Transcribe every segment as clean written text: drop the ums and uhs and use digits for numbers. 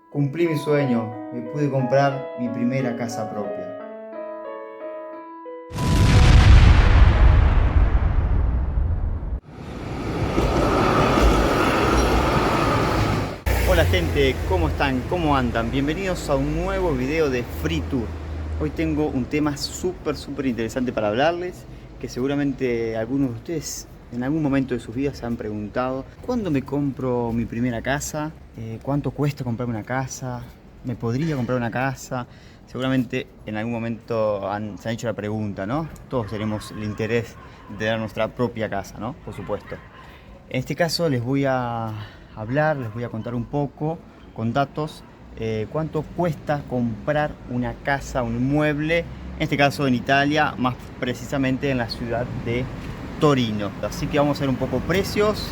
Cumplí mi sueño, me pude comprar mi primera casa propia. Hola gente, ¿cómo están? ¿Cómo andan? Bienvenidos a un nuevo video de Free Tour. Hoy tengo un tema súper interesante para hablarles, que seguramente algunos de ustedes en algún momento de sus vidas se han preguntado: ¿cuándo me compro mi primera casa? ¿Cuánto cuesta comprarme una casa? ¿Me podría comprar una casa? Seguramente en algún momento se han hecho la pregunta, ¿no? Todos tenemos el interés de tener nuestra propia casa, ¿no? Por supuesto. En este caso les voy a hablar, les voy a contar un poco con datos cuánto cuesta comprar una casa, un inmueble, en este caso en Italia, más precisamente en la ciudad de Torino. Así que vamos a ver un poco precios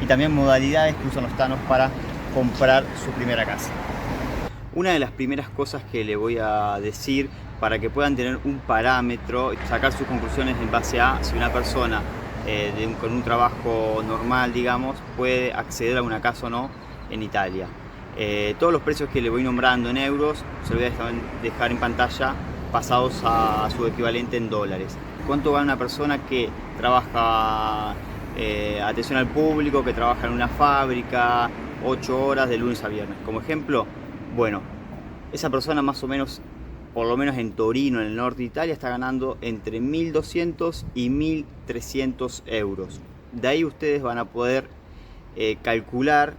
y también modalidades que usan los tanos para comprar su primera casa. Una de las primeras cosas que le voy a decir para que puedan tener un parámetro y sacar sus conclusiones en base a si una persona con un trabajo normal, digamos, puede acceder a una casa o no en Italia. Todos los precios que le voy nombrando en euros se los voy a dejar en pantalla pasados a su equivalente en dólares. ¿Cuánto gana una persona que trabaja atención al público, que trabaja en una fábrica 8 horas de lunes a viernes? Como ejemplo, bueno, esa persona más o menos, por lo menos en Torino, en el norte de Italia, está ganando entre 1.200 y 1.300 euros. De ahí ustedes van a poder calcular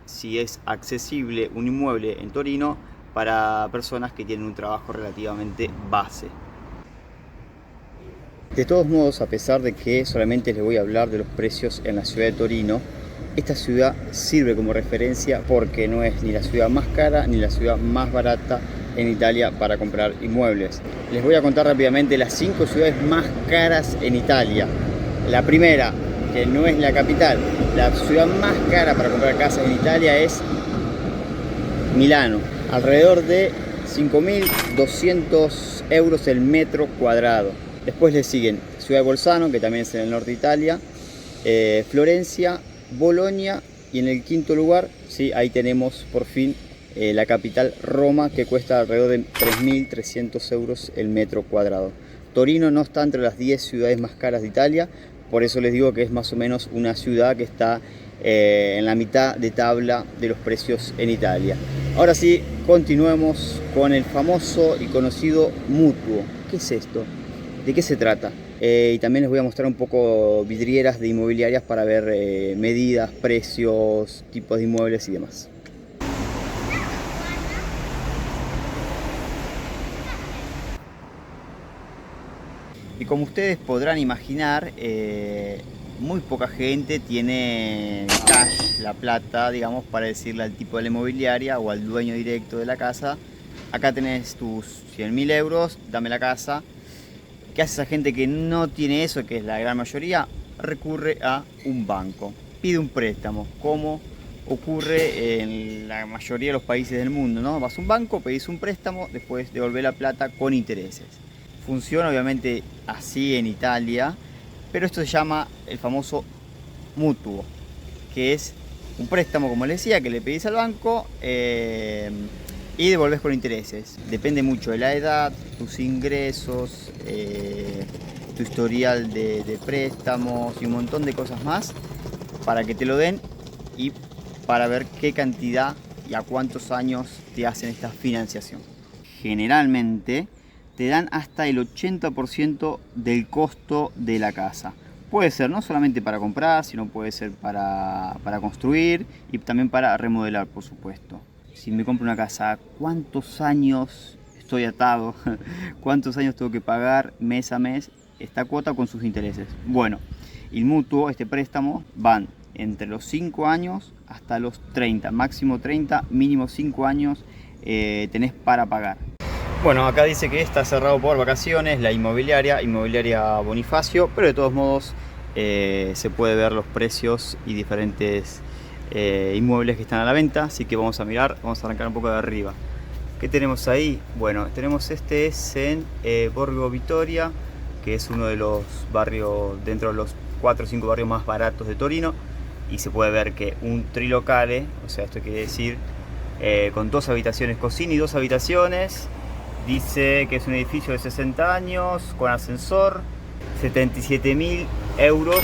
si es accesible un inmueble en Torino para personas que tienen un trabajo relativamente base. De todos modos, a pesar de que solamente les voy a hablar de los precios en la ciudad de Torino, esta ciudad sirve como referencia porque no es ni la ciudad más cara ni la ciudad más barata en Italia para comprar inmuebles. Les voy a contar rápidamente las 5 ciudades más caras en Italia. La primera, que no es la capital, la ciudad más cara para comprar casas en Italia es Milano, alrededor de 5.200 euros el metro cuadrado. Después le siguen Ciudad de Bolzano, que también es en el norte de Italia, Florencia, Bolonia, y en el quinto lugar, sí, ahí tenemos por fin la capital, Roma, que cuesta alrededor de 3.300 euros el metro cuadrado. Torino no está entre las 10 ciudades más caras de Italia, por eso les digo que es más o menos una ciudad que está en la mitad de tabla de los precios en Italia. Ahora sí, continuemos con el famoso y conocido mutuo. ¿Qué es esto? ¿De qué se trata? Y también les voy a mostrar un poco vidrieras de inmobiliarias para ver medidas, precios, tipos de inmuebles y demás. Y como ustedes podrán imaginar, muy poca gente tiene cash, la plata, digamos, para decirle al tipo de la inmobiliaria o al dueño directo de la casa: acá tenés tus 100.000 euros, dame la casa. ¿Qué hace esa gente que no tiene eso, que es la gran mayoría? Recurre a un banco, pide un préstamo, como ocurre en la mayoría de los países del mundo, ¿no? Vas a un banco, pedís un préstamo, después devolvés la plata con intereses. Funciona obviamente así en Italia, pero esto se llama el famoso mutuo, que es un préstamo, como les decía, que le pedís al banco y devolvés con intereses. Depende mucho de la edad, tus ingresos, tu historial de préstamos y un montón de cosas más para que te lo den y para ver qué cantidad y a cuántos años te hacen esta financiación. Generalmente te dan hasta el 80% del costo de la casa. Puede ser no solamente para comprar, sino puede ser para construir y también para remodelar, por supuesto. Si me compro una casa, ¿cuántos años estoy atado? ¿Cuántos años tengo que pagar mes a mes esta cuota con sus intereses? Bueno, el mutuo, este préstamo, van entre los 5 años hasta los 30, máximo 30, mínimo 5 años tenés para pagar. Bueno, acá dice que está cerrado por vacaciones la inmobiliaria Bonifacio, pero de todos modos se puede ver los precios y diferentes inmuebles que están a la venta, así que vamos a mirar, vamos a arrancar un poco de arriba. ¿Qué tenemos ahí? Bueno, tenemos es en Borgo Vittoria, que es uno de los barrios, dentro de los 4 o 5 barrios más baratos de Torino, y se puede ver que un trilocale, o sea, esto quiere decir con 2 habitaciones cocina y 2 habitaciones. Dice que es un edificio de 60 años, con ascensor, 77.000 euros,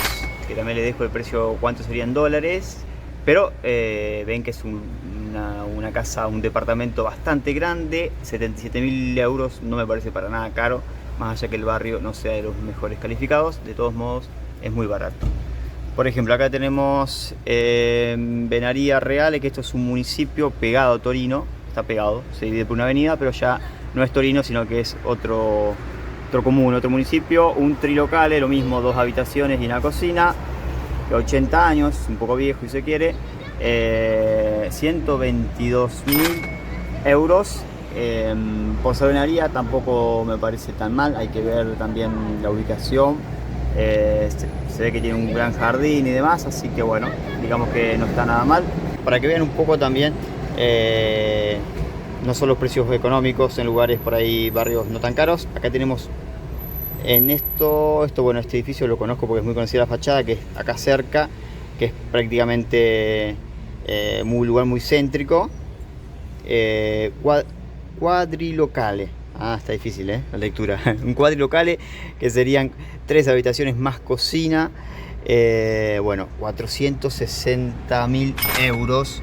que también le dejo el precio, cuánto serían dólares. Pero ven que es una casa, un departamento bastante grande. 77.000 euros no me parece para nada caro, más allá que el barrio no sea de los mejores calificados. De todos modos es muy barato. Por ejemplo, acá tenemos Venaria Reale, que esto es un municipio pegado a Torino. Está pegado, se divide por una avenida, pero ya no es Torino, sino que es otro comune, otro municipio. Un trilocale, lo mismo, 2 habitaciones y una cocina, de 80 años, un poco viejo si se quiere. 122.000 euros. Por Venaria tampoco me parece tan mal, hay que ver también la ubicación. Se ve que tiene un gran jardín y demás, así que bueno, digamos que no está nada mal. Para que vean un poco también, no son los precios económicos en lugares por ahí, barrios no tan caros. Acá tenemos en bueno, este edificio lo conozco porque es muy conocida la fachada, que es acá cerca, que es prácticamente un lugar muy céntrico. Quadrilocale. Está difícil, la lectura. Un quadrilocale, que serían 3 habitaciones más cocina. Bueno, 460.000 euros.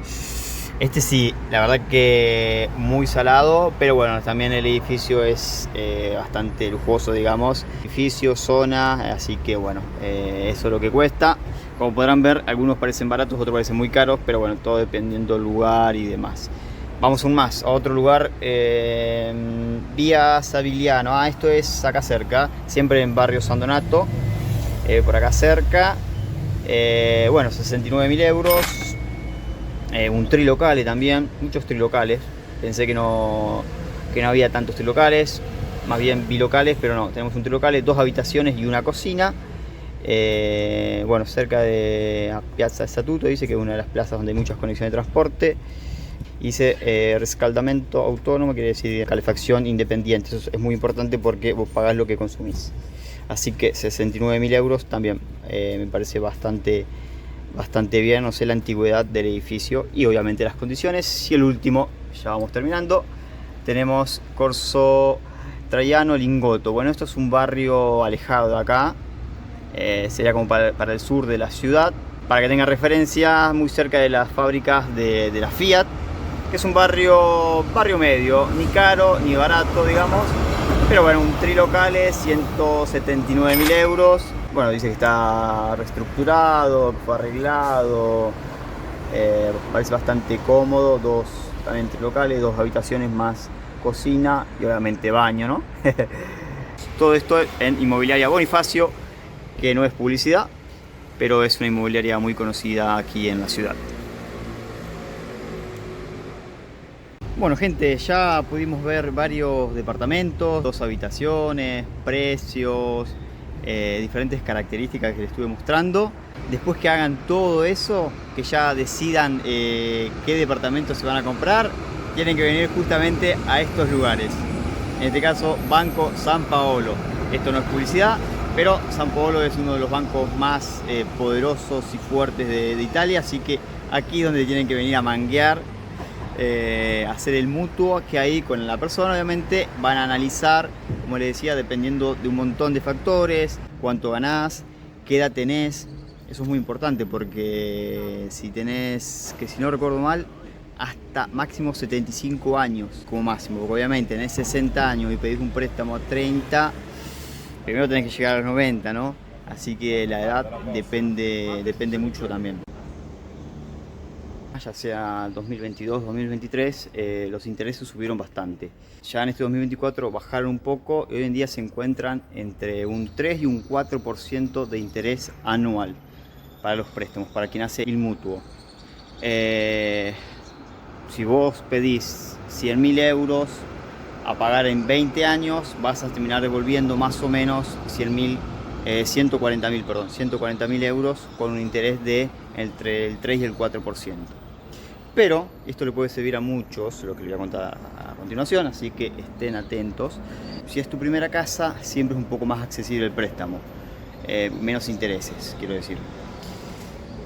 Este sí, la verdad que muy salado, pero bueno, también el edificio es bastante lujoso, digamos. Edificio, zona, así que bueno, eso es lo que cuesta. Como podrán ver, algunos parecen baratos, otros parecen muy caros, pero bueno, todo dependiendo del lugar y demás. Vamos aún más, a otro lugar, Vía Savigliano. Esto es acá cerca, siempre en barrio San Donato, por acá cerca. Bueno, 69.000 euros. Un trilocale también, muchos trilocales. Pensé que no había tantos trilocales, más bien bilocales, pero no, tenemos un trilocale, 2 habitaciones y una cocina. Bueno, cerca de Piazza Estatuto, dice que es una de las plazas donde hay muchas conexiones de transporte. Dice rescaldamento autónomo, quiere decir calefacción independiente. Eso es muy importante porque vos pagás lo que consumís. Así que 69.000 euros también me parece bastante bien. No sé la antigüedad del edificio y obviamente las condiciones. Y el último, ya vamos terminando, tenemos Corso Traiano Lingotto. Bueno, esto es un barrio alejado de acá, sería como para el sur de la ciudad. Para que tengan referencia, muy cerca de las fábricas de la Fiat, que es un barrio medio, ni caro ni barato, digamos. Pero bueno, un trilocale, 179.000 euros. Bueno, dice que está reestructurado, que fue arreglado. Parece bastante cómodo. 2 también trilocales, 2 habitaciones más cocina y obviamente baño, ¿no? Todo esto en Inmobiliaria Bonifacio, que no es publicidad, pero es una inmobiliaria muy conocida aquí en la ciudad. Bueno, gente, ya pudimos ver varios departamentos, 2 habitaciones, precios, diferentes características que les estuve mostrando. Después que hagan todo eso, que ya decidan qué departamento se van a comprar, tienen que venir justamente a estos lugares. En este caso, Banco San Paolo. Esto no es publicidad, pero San Paolo es uno de los bancos más poderosos y fuertes de Italia, así que aquí es donde tienen que venir a manguear, hacer el mutuo, que ahí con la persona obviamente van a analizar, como les decía, dependiendo de un montón de factores, cuánto ganás, qué edad tenés. Eso es muy importante porque si tenés, que si no recuerdo mal, hasta máximo 75 años como máximo, porque obviamente tenés 60 años y pedís un préstamo a 30, primero tenés que llegar a los 90, ¿no? Así que la edad depende mucho también. Ya sea 2022, 2023, los intereses subieron bastante. Ya en este 2024 bajaron un poco y hoy en día se encuentran entre un 3 y un 4% de interés anual para los préstamos, para quien hace el mutuo. Si vos pedís 100.000 euros a pagar en 20 años, vas a terminar devolviendo más o menos 140.000 euros con un interés de entre el 3 y el 4%. Pero esto le puede servir a muchos, lo que les voy a contar a continuación, así que estén atentos. Si es tu primera casa, siempre es un poco más accesible el préstamo, menos intereses, quiero decir.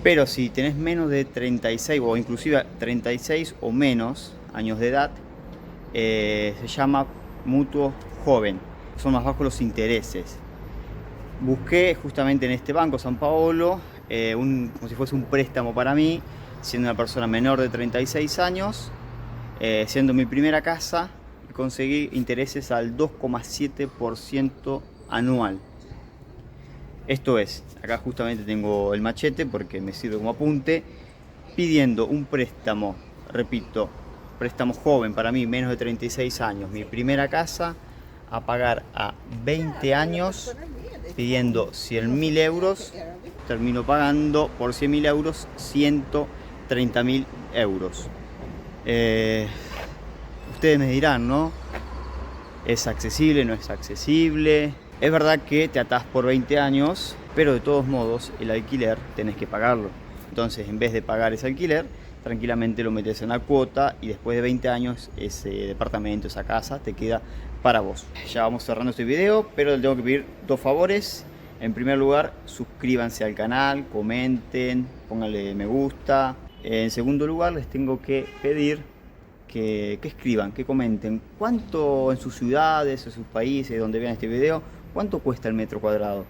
Pero si tenés menos de 36 o inclusive 36 o menos años de edad, se llama mutuo joven. Son más bajos los intereses. Busqué justamente en este banco, San Paolo, como si fuese un préstamo para mí, siendo una persona menor de 36 años, siendo mi primera casa, y conseguí intereses al 2,7% anual. Esto es, acá justamente tengo el machete porque me sirve como apunte, pidiendo un préstamo, repito, préstamo joven para mí, menos de 36 años, mi primera casa, a pagar a 20 años, pidiendo 100.000 euros, termino pagando por 100.000 euros 130.000 euros. Ustedes me dirán, ¿no? ¿Es accesible? ¿No es accesible? Es verdad que te atás por 20 años, pero de todos modos el alquiler tenés que pagarlo. Entonces, en vez de pagar ese alquiler, tranquilamente lo metes en la cuota y después de 20 años ese departamento, esa casa, te queda para vos. Ya vamos cerrando este video, pero les tengo que pedir dos favores. En primer lugar, suscríbanse al canal, comenten, pónganle me gusta. En segundo lugar, les tengo que pedir que escriban, que comenten cuánto en sus ciudades, en sus países donde vean este video, cuánto cuesta el metro cuadrado.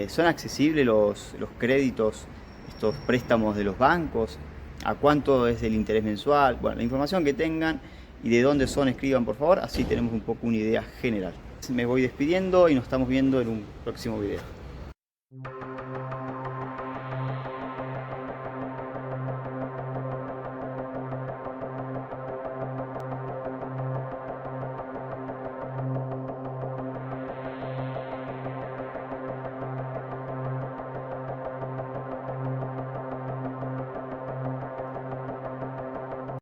¿Son accesibles los créditos, estos préstamos de los bancos? ¿A cuánto es el interés mensual? Bueno, la información que tengan y de dónde son, escriban por favor, así tenemos un poco una idea general. Me voy despidiendo y nos estamos viendo en un próximo video.